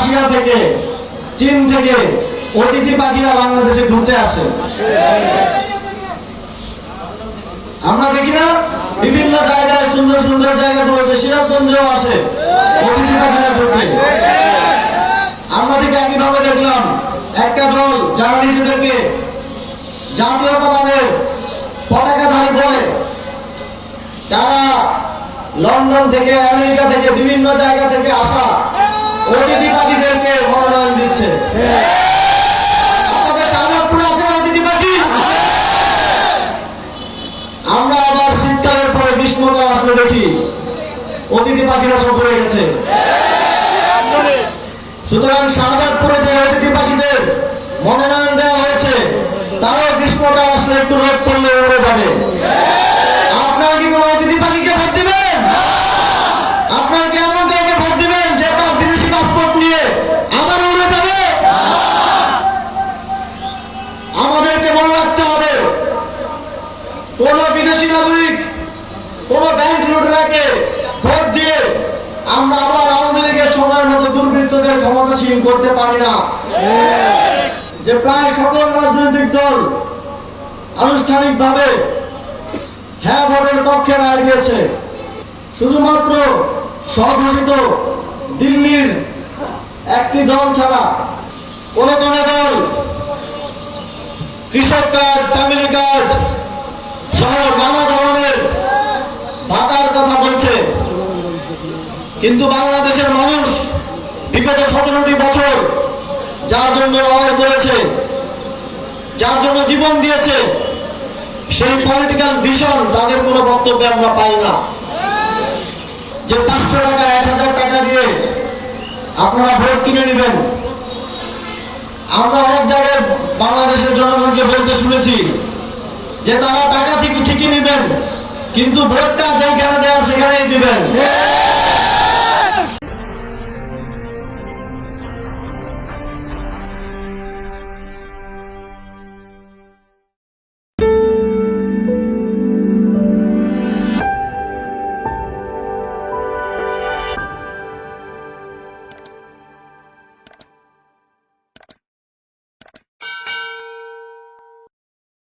Russia থেকে, চীন থেকে অতিথি পাখিরা বাংলাদেশে ঘুরতে আসে। আমরা দেখি না বিভিন্ন জায়গায়, সুন্দর সুন্দর জায়গাগুলোতে, সিরাজগঞ্জেও আসে অতিথি পাখিরা ঘুরতে। আমরা ঠিক একইভাবে দেখলাম একটা দল যারা নিজেদেরকে জাতীয়তাবাদের পতাকাধারী বলে, তারা লন্ডন থেকে, আমেরিকা থেকে, বিভিন্ন জায়গা থেকে আসা অতিথি পাখিদেরকে মনোনয়ন দিচ্ছে। আমাদের শাহজাদপুরে আছে না অতিথি পাখি? আমরা আবার শীতকালের পরে গ্রীষ্মকাল আসলে দেখি অতিথি পাখিরা সব হয়ে গেছে। সুতরাং শাহজাদপুরে যে অতিথি পাখিদের মনোনয়ন দেওয়া হয়েছে, তারাও গ্রীষ্মকাল আসলে একটু রোদ পড়লে উড়ে যাবে। আপনারা কি কোনো অতিথি পাখিকে ভোট দিবেন? আপনারা কি এমন কাউকে ভোট দিবেন যে তার বিদেশি পাসপোর্ট নিয়ে আবার উড়ে যাবে? আমাদেরকে মনে রাখতে হবে, কোন বিদেশি নাগরিক, কোন ব্যাংক লুটেরাকে ভোট দিয়ে আমরা আবার আওয়ামী লীগের সময়ের মতো দুর্বৃত্তদের ক্ষমতাসীন করতে পারি না। যে প্রায় সকল রাজনৈতিক দল আনুষ্ঠানিকভাবে হ্যাঁ ভোটের পক্ষে রায় দিয়েছে, শুধুমাত্র স্বঘোষিত দিল্লির একটি দল ছাড়া কোন কোন দল কৃষক কার্ড, ফ্যামিলি কার্ড সহ নানা ধরনের ভাতার কথা বলছে। কিন্তু বাংলাদেশের মানুষ বিগত 17টি বছর যার জন্য লড়াই করেছে, যার জন্য জীবন দিয়েছে, সেই পলিটিক্যাল ভিশন তাদের কোনো বক্তব্যে আমরা পাই না। যে 500 টাকা, 1000 টাকা দিয়ে আপনারা ভোট কিনে নেবেন। আমরা অনেক জায়গায় বাংলাদেশের জনগণকে বলতে শুনেছি যে তারা টাকা ঠিকই নেবেন, কিন্তু ভোটটা যেখানে দেওয়া সেখানেই দিবেন।